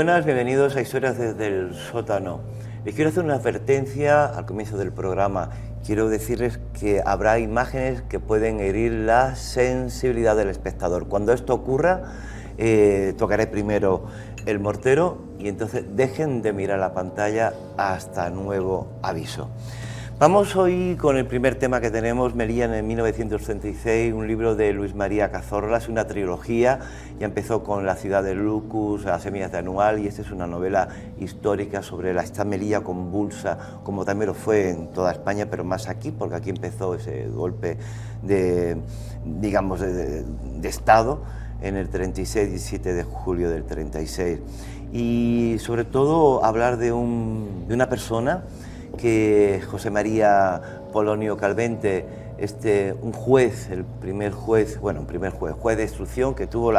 buenas, bienvenidos a Historias desde el Sótano. Les quiero hacer una advertencia al comienzo del programa. Quiero decirles que habrá imágenes que pueden herir la sensibilidad del espectador. Cuando esto ocurra, tocaré primero el mortero y entonces dejen de mirar la pantalla hasta nuevo aviso. Vamos hoy con el primer tema que tenemos, Melilla en 1936, un libro de Luis María Cazorla, es una trilogía, ya empezó con La ciudad de Lucus, Las semillas de Anual, y esta es una novela histórica sobre esta Melilla convulsa, como también lo fue en toda España, pero más aquí, porque aquí empezó ese golpe de, digamos, de Estado en el 36, 17 de julio del 36. Y sobre todo hablar de una persona que José María Polonio Calvente, un juez, el primer juez, bueno, juez de instrucción que tuvo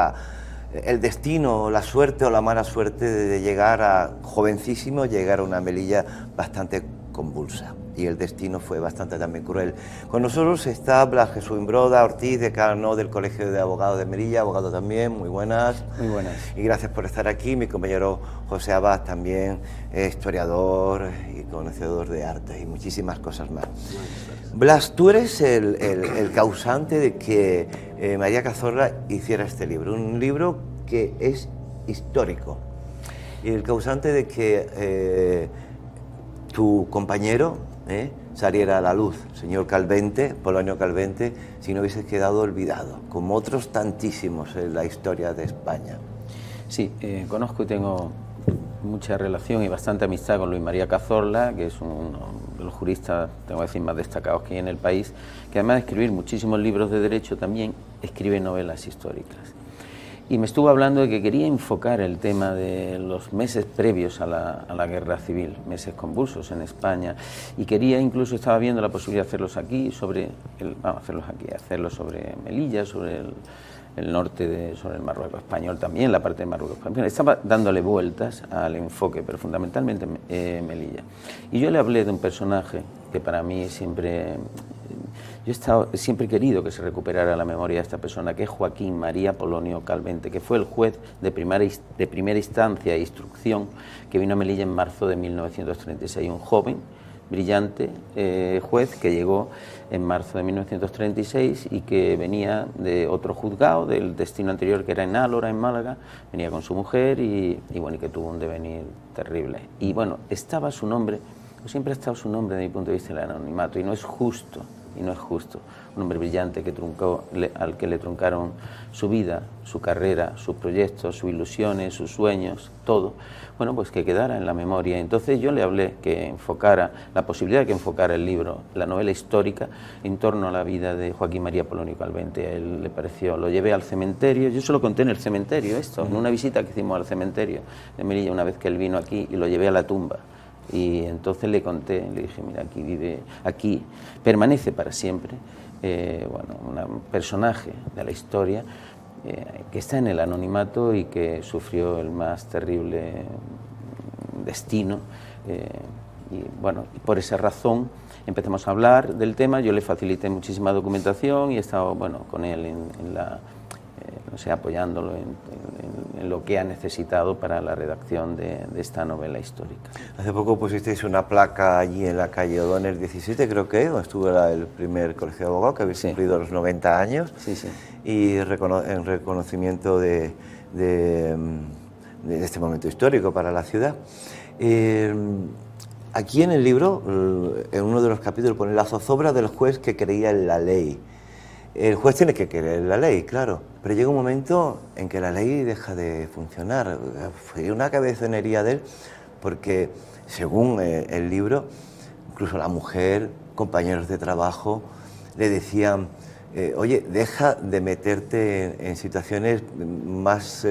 el destino, la suerte o la mala suerte de llegar a, jovencísimo, llegar a una Melilla bastante convulsa. Y el destino fue bastante también cruel. Con nosotros está Blas Jesús Imbroda Ortiz, decano del Colegio de Abogados de Melilla, abogado también, muy buenas. Muy buenas. Y gracias por estar aquí. Mi compañero José Abad, también historiador y conocedor de arte y muchísimas cosas más. Blas, tú eres el causante de que María Cazorla hiciera este libro, un libro que es histórico, y el causante de que tu compañero saliera a la luz, señor Calvente, Polonio Calvente, si no hubiese quedado olvidado, como otros tantísimos en la historia de España. Sí, conozco y tengo mucha relación y bastante amistad con Luis María Cazorla, que es uno de los juristas, tengo que decir, más destacados que hay en el país, que además de escribir muchísimos libros de derecho, también escribe novelas históricas. Y me estuvo hablando de que quería enfocar el tema de los meses previos a la guerra civil, meses convulsos en España, y quería, incluso estaba viendo la posibilidad de hacerlos aquí, hacerlos sobre Melilla, sobre el norte, sobre el Marruecos español también, la parte del Marruecos español. Estaba dándole vueltas al enfoque, pero fundamentalmente Melilla. Y yo le hablé de un personaje que para mí siempre... siempre he querido que se recuperara la memoria de esta persona, que es Joaquín María Polonio Calvente, que fue el juez de primera instancia e instrucción que vino a Melilla en marzo de 1936, un joven, brillante juez que llegó en marzo de 1936 y que venía de otro juzgado, del destino anterior que era en Álora, en Málaga, venía con su mujer y que tuvo un devenir terrible. Y bueno, estaba su nombre, siempre ha estado su nombre desde mi punto de vista en el anonimato, y no es justo. Un hombre brillante al que le truncaron su vida, su carrera, sus proyectos, sus ilusiones, sus sueños, todo, bueno, pues que quedara en la memoria. Entonces yo le hablé que enfocara, la posibilidad de que enfocara el libro, la novela histórica, en torno a la vida de Joaquín María Polonio Calvente. A él le pareció, lo llevé al cementerio, yo se lo conté en el cementerio en una visita que hicimos al cementerio de Melilla una vez que él vino aquí, y lo llevé a la tumba. Y entonces le conté, le dije, mira, aquí permanece para siempre, un personaje de la historia que está en el anonimato y que sufrió el más terrible destino. Y bueno, por esa razón empezamos a hablar del tema. Yo le facilité muchísima documentación y he estado con él apoyándolo en lo que ha necesitado para la redacción de esta novela histórica. Hace poco pusisteis una placa allí en la calle O'Donnell 17, creo que, donde estuvo el primer colegio de abogados, que habéis cumplido los 90 años, y en reconocimiento de este momento histórico para la ciudad. Aquí en el libro, en uno de los capítulos, pone la zozobra del juez que creía en la ley. El juez tiene que creer en la ley, claro, pero llega un momento en que la ley deja de funcionar. Fue una cabezonería de él, porque según el libro, incluso la mujer, compañeros de trabajo, le decían, oye, deja de meterte en situaciones más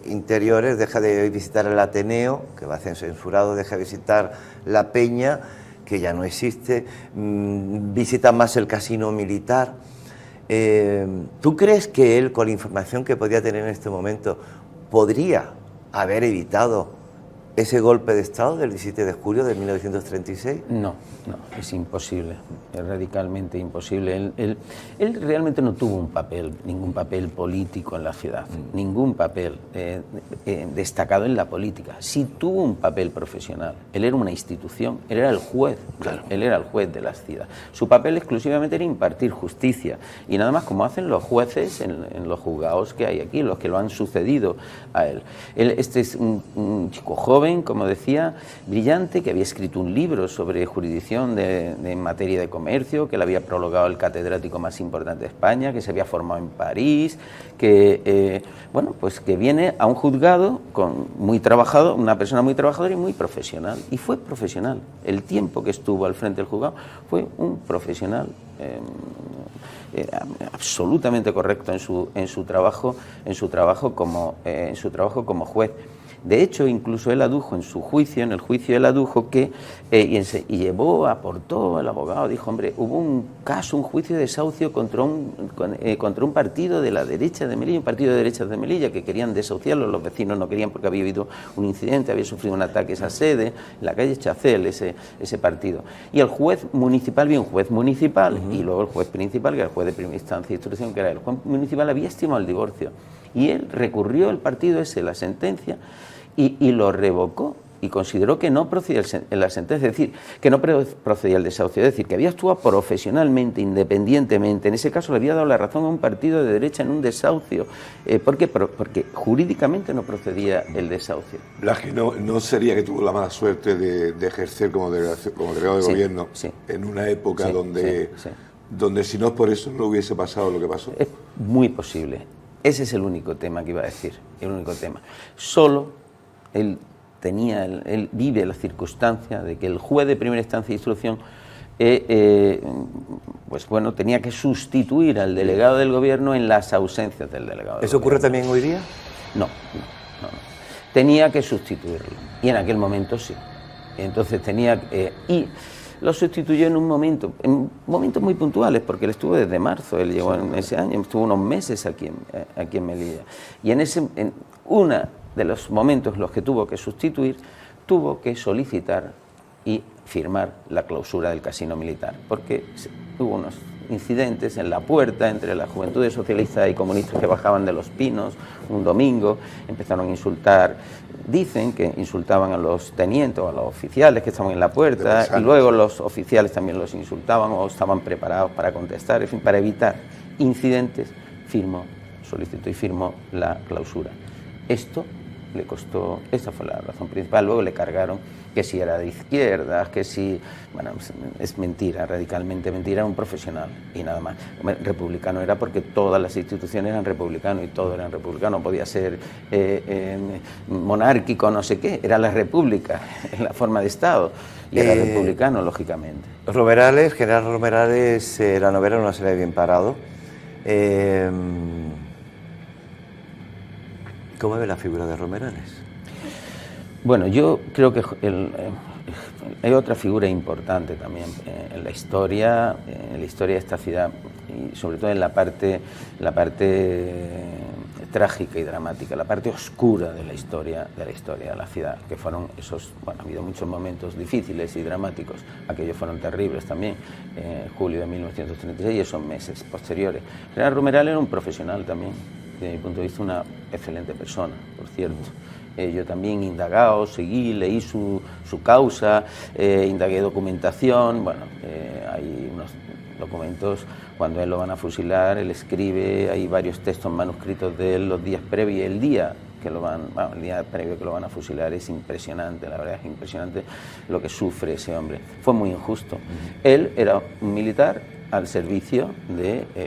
interiores, deja de visitar el Ateneo, que va a ser censurado, deja de visitar la Peña, que ya no existe, visita más el casino militar. ¿Tú crees que él, con la información que podía tener en este momento, podría haber evitado ese golpe de Estado del 17 de julio de 1936? No, es imposible, es radicalmente imposible. Él realmente no tuvo ningún papel político en la ciudad, ningún papel destacado en la política. Sí tuvo un papel profesional. Él era una institución, él era el juez, claro. Él era el juez de la ciudad. Su papel exclusivamente era impartir justicia y nada más, como hacen los jueces en los juzgados que hay aquí, los que lo han sucedido a él. Este es un chico joven, como decía, brillante, que había escrito un libro sobre jurisdicción en materia de comercio, que le había prologado el catedrático más importante de España, que se había formado en París, que pues que viene a un juzgado muy trabajado, una persona muy trabajadora y muy profesional. Y fue profesional. El tiempo que estuvo al frente del juzgado fue un profesional absolutamente correcto en su trabajo como juez. De hecho, incluso él adujo en su juicio, en el juicio él adujo que, aportó el abogado, dijo, hombre, hubo un juicio de desahucio contra un partido de la derecha de Melilla, un partido de derechas de Melilla, que querían desahuciarlo, los vecinos no querían porque había habido un incidente, había sufrido un ataque a esa sede, en la calle Chacel, ese partido. Y el juez municipal, y luego el juez principal, que era el juez de primera instancia de instrucción, que era el juez municipal, había estimado el divorcio. Y él recurrió el partido la sentencia, y lo revocó y consideró que no procedía la sentencia, es decir, que no procedía el desahucio, es decir, que había actuado profesionalmente, independientemente. En ese caso le había dado la razón a un partido de derecha en un desahucio. ¿Por qué? Porque jurídicamente no procedía el desahucio. Blasque, ¿no sería que tuvo la mala suerte de ejercer como delegado de gobierno en una época donde si no es por eso no hubiese pasado lo que pasó? Es muy posible. Ese es el único tema que iba a decir, el único tema. Solo él vive la circunstancia de que el juez de primera instancia de instrucción tenía que sustituir al delegado del gobierno en las ausencias del delegado del ¿Eso ocurre gobierno. también hoy día? No. Tenía que sustituirlo, y en aquel momento sí. Entonces y lo sustituyó en momentos muy puntuales, porque él estuvo desde marzo, él llegó en ese año, estuvo unos meses aquí en Melilla. Y en una de los momentos en los que tuvo que sustituir, tuvo que solicitar y firmar la clausura del casino militar, porque hubo unos incidentes en la puerta entre las juventudes socialistas y comunistas que bajaban de Los Pinos un domingo, empezaron a insultar, dicen que insultaban a los tenientes o a los oficiales que estaban en la puerta, y luego los oficiales también los insultaban o estaban preparados para contestar, en fin, para evitar incidentes, solicitó y firmó la clausura. Esto le costó, esa fue la razón principal. Luego le cargaron que si era de izquierdas, que si, es mentira, radicalmente mentira, era un profesional y nada más. Republicano era porque todas las instituciones eran republicanos y todo eran republicanos, podía ser monárquico, no sé qué, era la república, en la forma de Estado, y era republicano, lógicamente. Romerales, General Romerales, la novela no se le ha bien parado. ¿Cómo ve la figura de Romerales? Bueno, yo creo que hay otra figura importante también en la historia de esta ciudad, y sobre todo en la parte trágica y dramática, la parte oscura de la historia de la ciudad, que fueron ha habido muchos momentos difíciles y dramáticos, aquellos fueron terribles también, julio de 1936 y esos meses posteriores. General Romerales era un profesional también, desde mi punto de vista una excelente persona, por cierto. Yo también indagado, seguí, leí su causa, indagué documentación, hay unos documentos, cuando él lo van a fusilar, él escribe, hay varios textos manuscritos de él los días previos, el día previo que lo van a fusilar, es impresionante, la verdad es impresionante lo que sufre ese hombre. Fue muy injusto. Él era un militar al servicio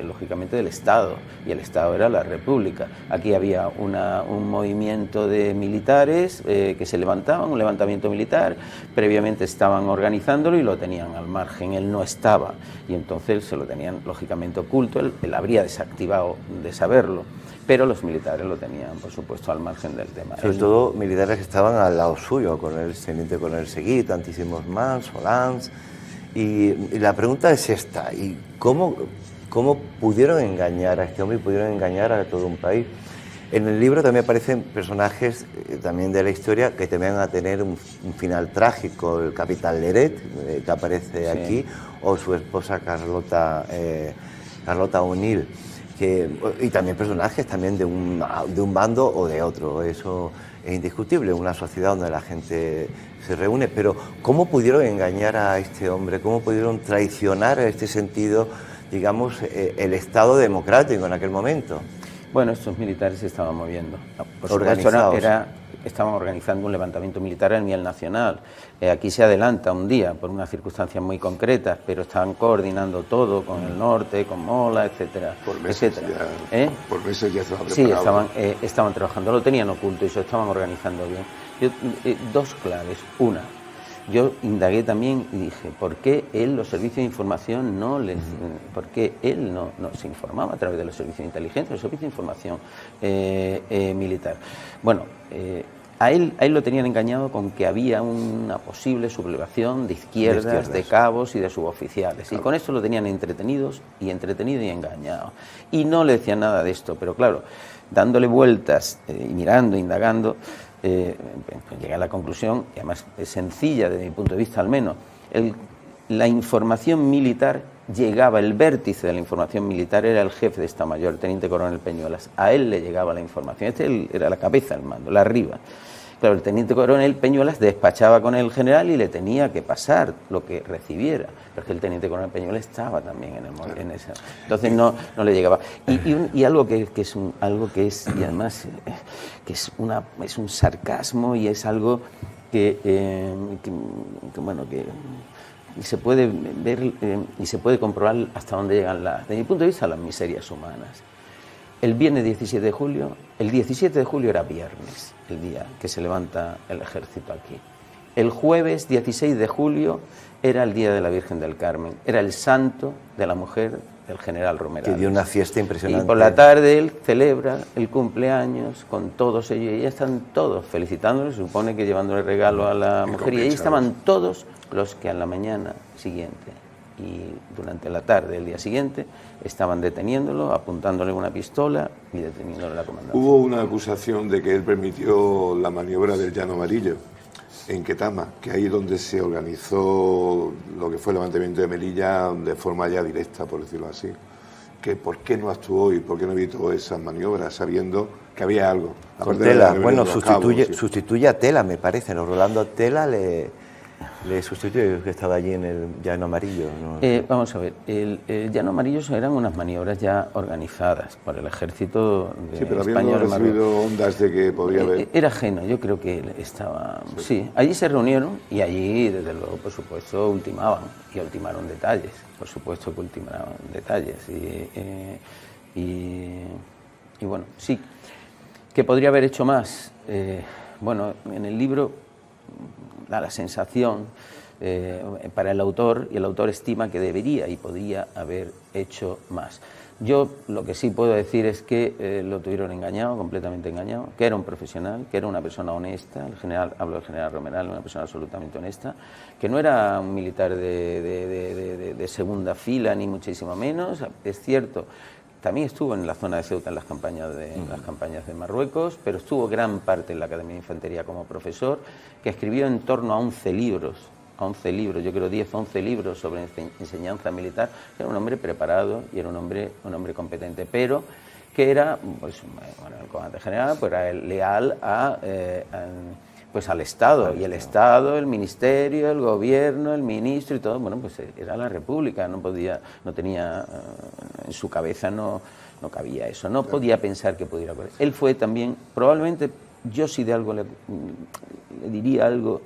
lógicamente del Estado, y el Estado era la República. Aquí había un movimiento de militares que se levantaban, un levantamiento militar, previamente estaban organizándolo y lo tenían al margen, él no estaba, y entonces se lo tenían lógicamente oculto, él habría desactivado de saberlo, pero los militares lo tenían, por supuesto, al margen del tema. Sobre todo militares que estaban al lado suyo, con el teniente coronel Seguí, tantísimos más, Solans. Y la pregunta es esta: ¿y cómo pudieron engañar a este hombre y pudieron engañar a todo un país? En el libro también aparecen personajes también de la historia que también van a tener un final trágico, el capitán Leret, que aparece aquí, o su esposa Carlota O'Neill, y también personajes también de un bando o de otro, eso es indiscutible, una sociedad donde la gente se reúne, pero ¿cómo pudieron engañar a este hombre? ¿Cómo pudieron traicionar en este sentido, digamos, el Estado democrático en aquel momento? Bueno, estos militares se estaban moviendo. Organizados. Estaban organizando un levantamiento militar a nivel nacional. Aquí se adelanta un día por unas circunstancias muy concretas, pero estaban coordinando todo con el norte, con Mola, etcétera. Por meses por meses ya estaban preparados. Sí, estaban trabajando, lo tenían oculto y se estaban organizando bien. Dos claves. Una, yo indagué también y dije, ¿por qué los servicios de información por qué él no se informaba a través de los servicios de inteligencia, los servicios de información militar? Bueno, a él lo tenían engañado con que había una posible sublevación de izquierdas, de cabos y de suboficiales. Claro. Y con esto lo tenían entretenido y engañado. Y no le decían nada de esto, pero claro, dándole vueltas y mirando, indagando, pues llegué a la conclusión, y además es sencilla desde mi punto de vista al menos, la información militar llegaba, el vértice de la información militar era el jefe de Estado Mayor, el teniente coronel Peñuelas. A él le llegaba la información, era la cabeza del mando, la arriba. Claro, el teniente coronel Peñuelas despachaba con el general y le tenía que pasar lo que recibiera. Pero es que el teniente coronel Peñuelas estaba también en esa. Entonces no le llegaba. Y algo que es y además que es un sarcasmo y es algo que se puede ver y se puede comprobar hasta dónde llegan desde mi punto de vista, las miserias humanas. El viernes 17 de julio, el 17 de julio era viernes, el día que se levanta el ejército aquí. El jueves 16 de julio era el día de la Virgen del Carmen, era el santo de la mujer del general Romerales. Que dio una fiesta impresionante. Y por la tarde él celebra el cumpleaños con todos ellos, y ya están todos felicitándole, se supone que llevándole regalo a la mujer, y ahí estaban todos los que a la mañana siguiente y durante la tarde del día siguiente estaban deteniéndolo, apuntándole una pistola y deteniéndole la comandancia. Hubo una acusación de que él permitió la maniobra del Llano Amarillo en Ketama, que ahí es donde se organizó lo que fue el levantamiento de Melilla de forma ya directa, por decirlo así. Que ¿por qué no actuó y por qué no evitó esas maniobras sabiendo que había algo? Con Tela, bueno, sustituye a Tela, me parece, ¿no? Rolando Tela le sustituye, que estaba allí en el Llano Amarillo, ¿no? Vamos a ver, el Llano Amarillo eran unas maniobras ya organizadas por el ejército de sí, pero español. Habiendo recibido ondas de que podría haber... Era ajeno, yo creo que estaba... Sí, allí se reunieron y allí, desde luego, por supuesto, ultimaban ultimaron detalles, por supuesto que ultimaron detalles. Y bueno, sí, que podría haber hecho más. Bueno, en el libro da la sensación para el autor, y el autor estima que debería y podría haber hecho más. Yo lo que sí puedo decir es que lo tuvieron engañado, completamente engañado, que era un profesional, que era una persona honesta, hablo del general Romeral, una persona absolutamente honesta, que no era un militar de segunda fila, ni muchísimo menos. Es cierto, también estuvo en la zona de Ceuta en las campañas de Marruecos, pero estuvo gran parte en la Academia de Infantería como profesor, que escribió en torno a 11 libros, yo creo 10 o 11 libros sobre enseñanza militar. Era un hombre preparado y era un hombre competente, pero que era, pues, bueno, el comandante general, pues era leal al Estado, y el Estado, el Ministerio, el Gobierno, el Ministro y todo, bueno, pues era la República, no tenía, en su cabeza no cabía eso, no podía pensar que pudiera ocurrir. Él fue también, probablemente, yo si de algo le diría algo,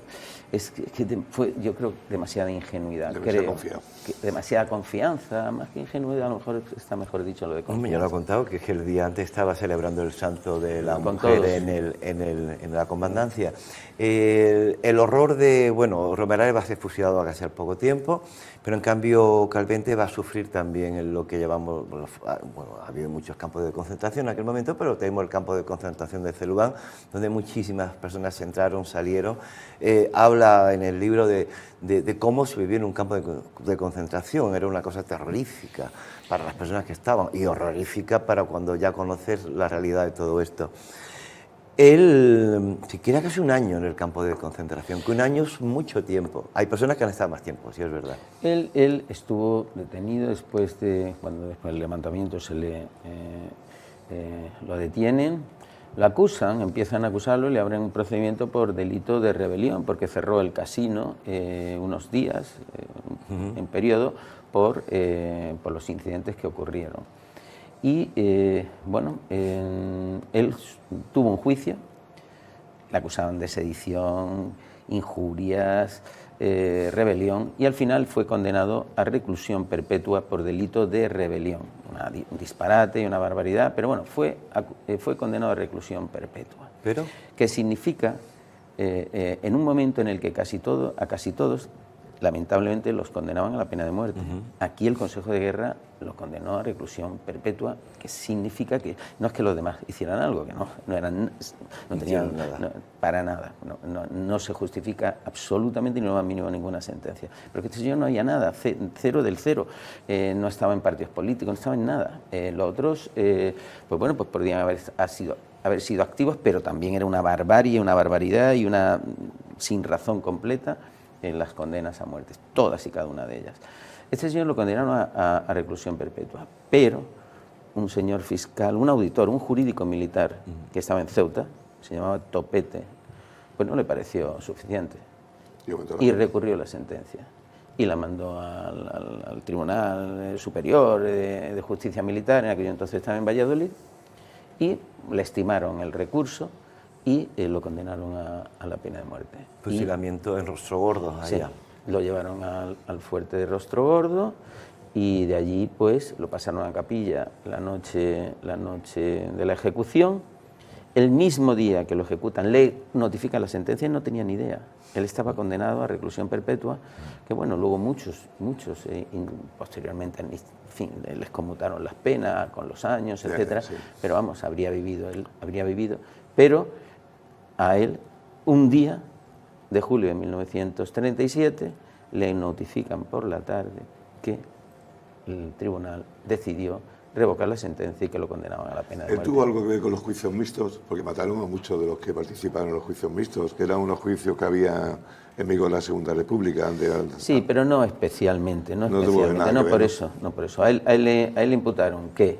es que fue, yo creo, demasiada ingenuidad. Demasiada confianza, más que ingenuidad, a lo mejor está mejor dicho lo de confianza. Ya lo he contado, que el día antes estaba celebrando el santo de la mujer en la comandancia. El horror de, bueno, Romerales va a ser fusilado casi al poco tiempo, pero en cambio Calvente va a sufrir también en lo que llamamos, bueno, ha habido muchos campos de concentración en aquel momento, pero tenemos el campo de concentración de Celubán, donde muchísimas personas entraron, salieron. Habla habla en el libro de cómo se vivía en un campo de concentración. Era una cosa terrorífica para las personas que estaban y horrorífica para cuando ya conoces la realidad de todo esto. Él, siquiera casi un año en el campo de concentración, que un año es mucho tiempo. Hay personas que han estado más tiempo, sí es verdad. Él estuvo detenido después del levantamiento lo detienen, lo acusan, empiezan a acusarlo y le abren un procedimiento por delito de rebelión, porque cerró el casino unos días, en periodo, por los incidentes que ocurrieron. Y bueno, él tuvo un juicio, le acusaban de sedición, injurias, rebelión, y al final fue condenado a reclusión perpetua por delito de rebelión. Un disparate y una barbaridad, pero bueno, fue condenado a reclusión perpetua. ¿Pero? Que significa, en un momento en el que a casi todos, lamentablemente, los condenaban a la pena de muerte. Aquí el Consejo de Guerra lo condenó a reclusión perpetua, que significa que no es que los demás hicieran algo, que no tenían nada. Para nada, no se justifica absolutamente ni lo más mínimo ninguna sentencia. Pero que este señor no había nada, cero del cero, no estaba en partidos políticos, no estaba en nada. Los otros, pues bueno, pues podrían haber sido activos, pero también era una barbarie, una barbaridad y una sin razón completa en las condenas a muerte, todas y cada una de ellas. Este señor lo condenaron a reclusión perpetua, pero un señor fiscal, un auditor, un jurídico militar que estaba en Ceuta, se llamaba Topete, pues no le pareció suficiente y recurrió la sentencia y la mandó al Tribunal Superior de Justicia Militar, en aquello entonces estaba en Valladolid, y le estimaron el recurso y lo condenaron a la pena de muerte. Fusilamiento en Rostrogordo, allá. Sí, lo llevaron al fuerte de Rostrogordo y de allí pues lo pasaron a capilla la noche de la ejecución. El mismo día que lo ejecutan le notifican la sentencia y no tenía ni idea. Él estaba condenado a reclusión perpetua, que bueno, luego muchos posteriormente, en fin, les conmutaron las penas con los años, etcétera. Sí. Pero vamos, él habría vivido, pero a él, un día de julio de 1937, le notifican por la tarde que el tribunal decidió revocar la sentencia y que lo condenaban a la pena de muerte. ¿Tuvo algo que ver con los juicios mixtos? Porque mataron a muchos de los que participaron en los juicios mixtos, que eran unos juicios que había en vigor en la Segunda República. Sí, pero no especialmente, no por eso. A él le imputaron que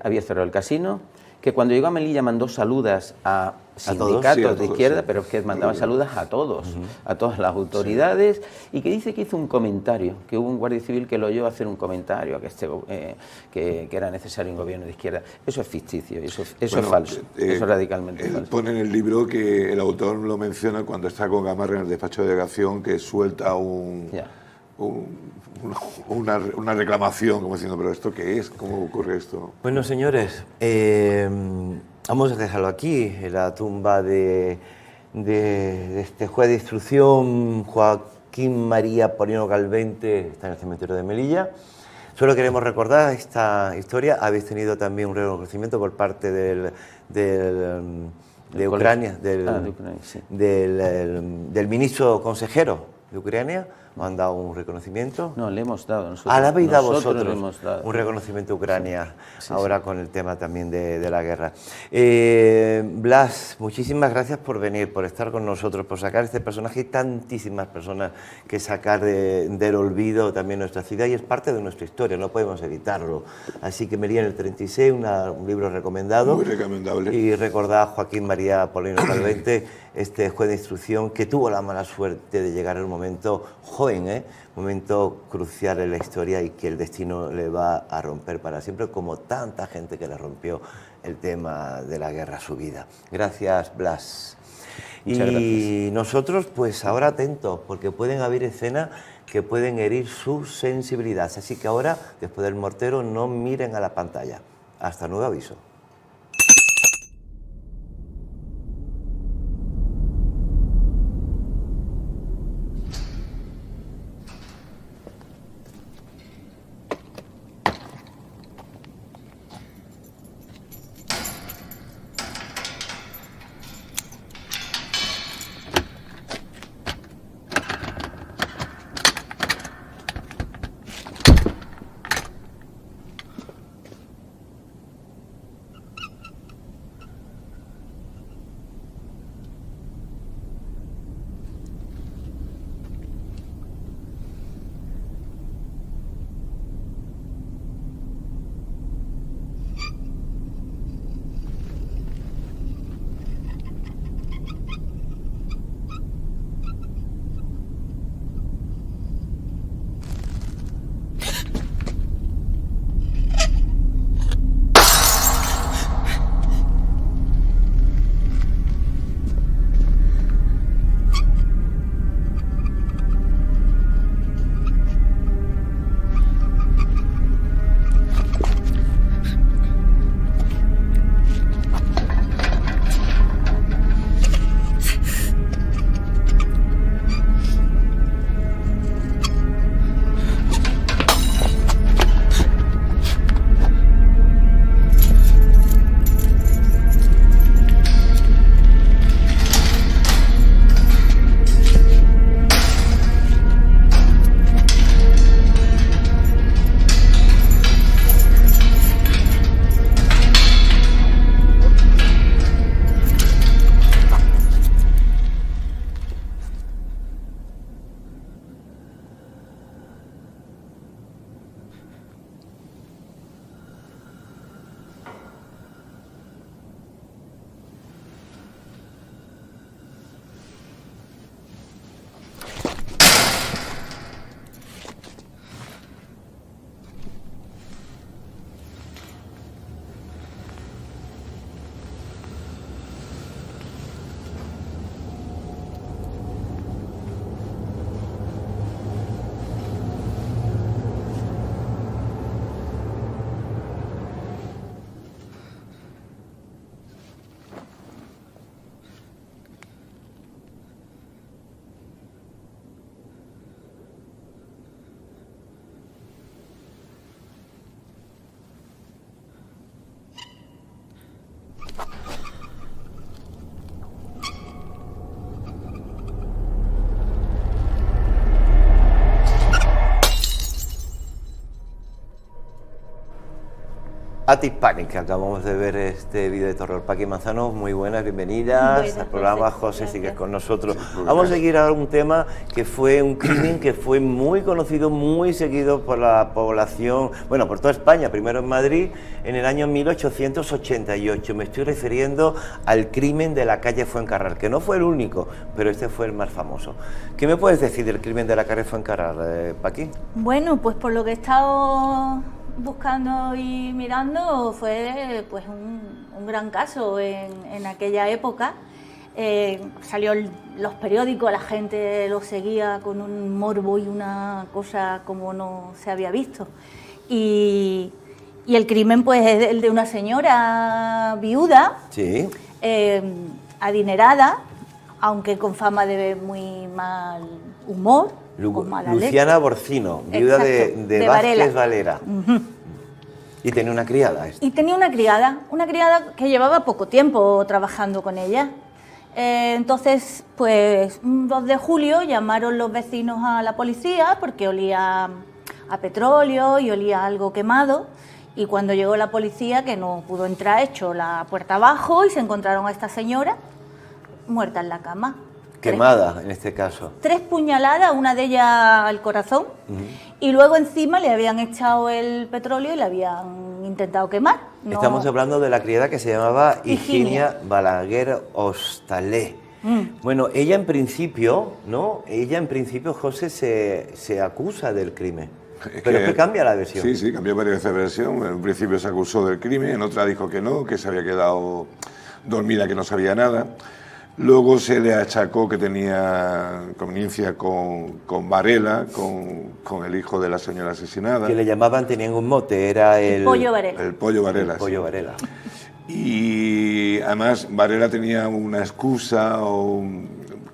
había cerrado el casino, que cuando llegó a Melilla mandó saludas a sindicatos de izquierda, pero que mandaba saludas a todos, a todas las autoridades, y que dice que hizo un comentario, que hubo un guardia civil que lo oyó hacer un comentario, que era necesario un gobierno de izquierda. Eso es ficticio, eso es falso, eso es radicalmente falso. Pone en el libro que el autor lo menciona cuando está con Gamarra en el despacho de delegación, que suelta una reclamación, como diciendo, ¿pero esto qué es? ¿Cómo ocurre esto? Bueno, señores, vamos a dejarlo aquí, en la tumba de este juez de instrucción, Joaquín María Polino Calvente, está en el cementerio de Melilla. Solo queremos recordar esta historia. Habéis tenido también un reconocimiento por parte de Ucrania, del ministro consejero de Ucrania. ¿Os han dado un reconocimiento? No, le hemos dado nosotros. ¿Le habéis dado vosotros un reconocimiento a Ucrania ahora con el tema también de la guerra? Blas, muchísimas gracias por venir, por estar con nosotros, por sacar este personaje y tantísimas personas que sacar del olvido también nuestra ciudad, y es parte de nuestra historia, no podemos evitarlo. Así que Melilla en el 36, un libro recomendado. Muy recomendable. Y recordad a Joaquín María Polino Calvente, este juez de instrucción que tuvo la mala suerte de llegar en un momento joven, momento crucial en la historia, y que el destino le va a romper para siempre, como tanta gente que le rompió el tema de la guerra a su vida. Gracias, Blas. Muchas gracias. Nosotros, pues ahora atentos, porque pueden haber escenas que pueden herir su sensibilidad. Así que ahora, después del mortero, no miren a la pantalla. Hasta nuevo aviso. Atispánica, acabamos de ver este vídeo de terror. Paqui Manzano, muy buenas, bienvenidas al programa. José, sigues con nosotros. Vamos a seguir ahora un tema que fue un crimen que fue muy conocido, muy seguido por la población, bueno, por toda España, primero en Madrid, en el año 1888. Me estoy refiriendo al crimen de la calle Fuencarral, que no fue el único, pero este fue el más famoso. ¿Qué me puedes decir del crimen de la calle Fuencarral, Paqui? Bueno, pues por lo que he estado buscando y mirando, fue pues un gran caso en aquella época. Salió en los periódicos, la gente lo seguía con un morbo y una cosa como no se había visto. Y el crimen pues es el de una señora viuda, Sí. Adinerada, aunque con fama de muy mal humor. Con mala Luciana leche. Borcino, viuda Exacto, de Vázquez Valera. Y tenía una criada. Y tenía una criada que llevaba poco tiempo trabajando con ella. Entonces, pues un 2 de julio llamaron los vecinos a la policía porque olía a petróleo y olía a algo quemado. Y cuando llegó la policía, que no pudo entrar, echó la puerta abajo y se encontraron a esta señora muerta en la cama. Quemada, en este caso. 3 puñaladas, una de ellas al corazón, y luego encima le habían echado el petróleo y la habían intentado quemar. No. Estamos hablando de la criada que se llamaba Higinia Higinia Balaguer Hostalé. Bueno, ella en principio, ¿no? Ella en principio, José, se acusa del crimen. Pero es que cambia la versión. Sí, cambió varias veces de versión. En un principio se acusó del crimen, en otra dijo que no, que se había quedado dormida, que no sabía nada. Luego se le achacó que tenía conveniencia con Varela, con el hijo de la señora asesinada. Que le llamaban, tenían un mote, era el Pollo Varela. El Pollo Varela. El Pollo sí. Varela. Y además Varela tenía una excusa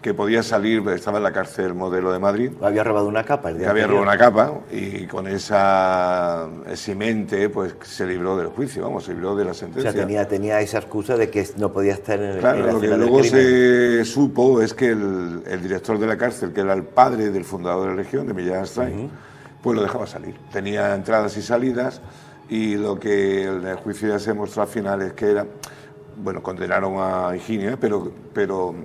que podía salir, estaba en la cárcel Modelo de Madrid. Había robado una capa el día Que había anterior. robado una capa y con esa eximente pues se libró del juicio, vamos, se libró de la O sentencia. sea, tenía esa excusa de que no podía estar en Claro, la lo que escena del luego crimen. se supo es que el director de la cárcel, que era el padre del fundador de la Legión, de Millán Astray, pues lo dejaba salir. Tenía entradas y salidas y lo que en el juicio ya se demostró al final es que era, bueno, condenaron a Higinia, pero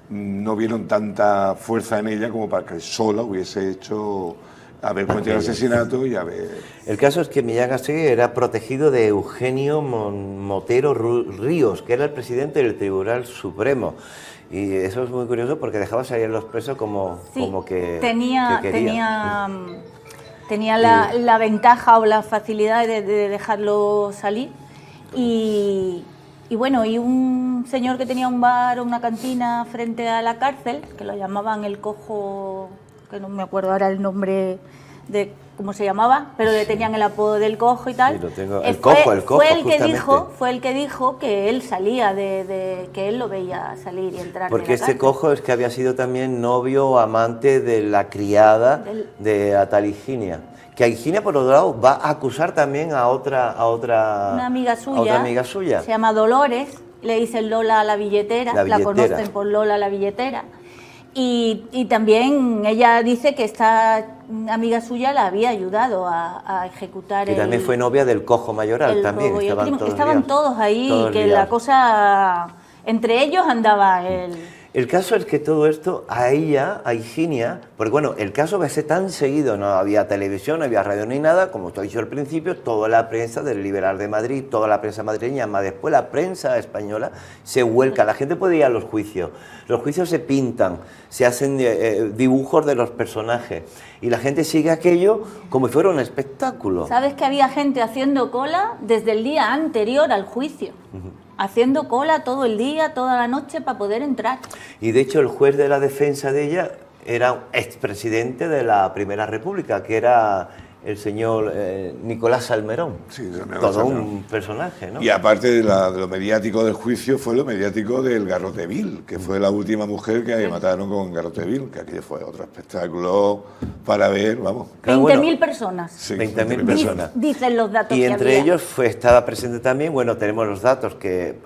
no vieron tanta fuerza en ella como para que sola hubiese hecho haber cometido el asesinato y haber... El caso es que Millán Astray era protegido de Eugenio Motero Ríos, que era el presidente del Tribunal Supremo. Y eso es muy curioso porque dejaba salir a los presos como que tenía quería. tenía la ventaja o la facilidad de dejarlo salir. Y bueno, y un señor que tenía un bar o una cantina frente a la cárcel, que lo llamaban el Cojo, que no me acuerdo ahora el nombre de cómo se llamaba, pero le tenían el apodo del Cojo y tal. Sí, lo tengo. El Cojo, fue el que justamente. fue el que dijo que él salía que él lo veía salir y entrar. Porque de la este cárcel. Cojo es que había sido también novio o amante de la criada de a tal Higinia. Que a Higinia, por otro lado, va a acusar también a otra Una amiga suya. a otra amiga suya. Se llama Dolores, le dicen Lola a la billetera, La la billetera. conocen por Lola la billetera. Y también ella dice que esta amiga suya la había ayudado a ejecutar Que también fue novia del Cojo Mayoral, el también. robo y el crimen. Todos Estaban liados. todos ahí, Todos que liados. la cosa... Entre ellos andaba El caso es que todo esto a ella, a Higinia, porque bueno, el caso va a ser tan seguido, no había televisión, no había radio ni nada, como te he dicho al principio, toda la prensa del Liberal de Madrid, toda la prensa madrileña, más después la prensa española se vuelca, la gente puede ir a los juicios se pintan, se hacen dibujos de los personajes y la gente sigue aquello como si fuera un espectáculo. ¿Sabes que había gente haciendo cola desde el día anterior al juicio? Haciendo cola todo el día, toda la noche para poder entrar. Y de hecho el juez de la defensa de ella era un expresidente de la Primera República, que era el señor Nicolás Salmerón. Sí, Salmerón, todo Salmerón. un personaje, ¿no? Y aparte de lo mediático del juicio, fue lo mediático del Garrote Vil, que fue la última mujer que mataron con Garrote Vil, que aquello fue otro espectáculo para ver, vamos. Claro, 20.000 bueno, personas. Sí, 20.000 personas. Dicen los datos Y que entre había. ellos estaba presente también, bueno, tenemos los datos que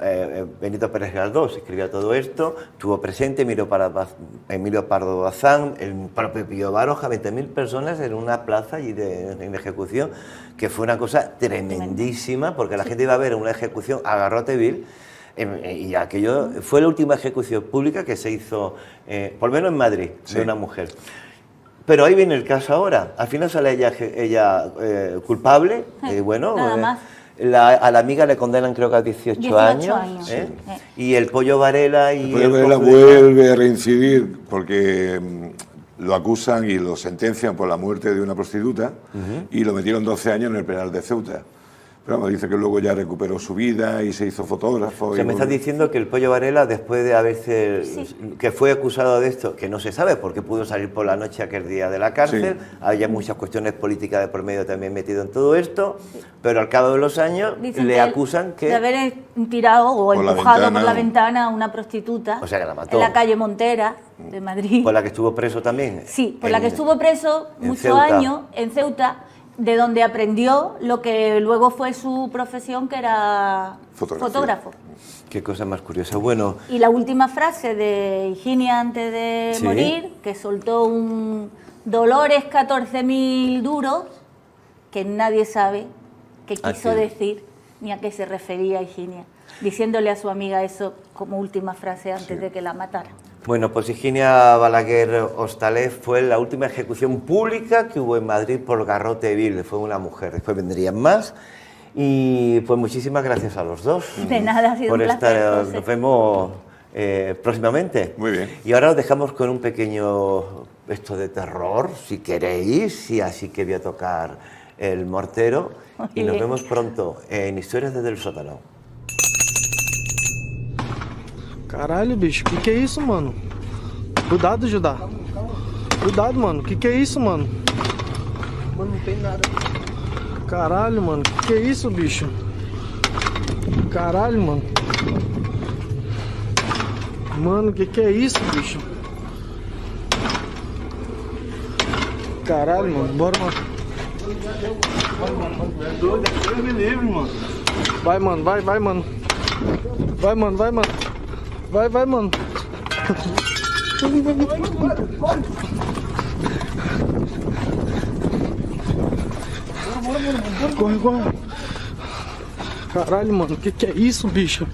Benito Pérez Galdós escribía todo esto, estuvo presente Emilio Pardo Bazán, el propio Pío Baroja, 20.000 personas en una plaza allí en en ejecución, que fue una cosa tremendísima, porque la gente iba a ver una ejecución a garrote vil. Y aquello fue la última ejecución pública que se hizo, por lo menos en Madrid, de una mujer. Pero ahí viene el caso ahora. Al final sale ella culpable, bueno, nada más. A la amiga le condenan creo que a 18 años. sí. Y el Pollo Varela y el Pollo Varela vuelve a reincidir porque lo acusan y lo sentencian por la muerte de una prostituta y lo metieron 12 años en el penal de Ceuta. Pero vamos, dice que luego ya recuperó su vida y se hizo fotógrafo. O sea, me estás diciendo que el Pollo Varela, después de haberse... que fue acusado de esto, que no se sabe porque pudo salir por la noche aquel día de la cárcel, había muchas cuestiones políticas de por medio también metido en todo esto, pero al cabo de los años le acusan que... de haber tirado o empujado por la ventana a una prostituta, o sea, que la mató, en la calle Montera de Madrid. Por la que estuvo preso también. Sí, por la que estuvo preso muchos años en Ceuta, de donde aprendió lo que luego fue su profesión, que era fotógrafo. Qué cosa más curiosa. Bueno. Y la última frase de Higinia antes de morir, que soltó un Dolores 14.000 duros, que nadie sabe qué quiso decir ni a qué se refería Higinia, diciéndole a su amiga eso como última frase antes de que la matara. Bueno, pues Higinia Balaguer Hostalé fue la última ejecución pública que hubo en Madrid por garrote vil. Fue una mujer, después vendrían más. Y pues muchísimas gracias a los dos. De nada, ha sido un placer, José. Nos vemos próximamente. Muy bien. Y ahora os dejamos con un pequeño esto de terror, si queréis, y así que voy a tocar el mortero. Y nos vemos pronto en Historias desde el Sótano. Caralho, bicho, que é isso, mano? Cuidado, Judá. Cuidado, mano, que é isso, mano? Mano, não tem nada. Caralho, mano, que é isso, bicho? Caralho, mano. Mano, que é isso, bicho? Caralho, mano, bora, mano. Deus me livre, mano. Vai, mano, vai, mano. Vai, mano, vai, mano. Vai, mano. Corre. Caralho, mano, que é isso, bicho?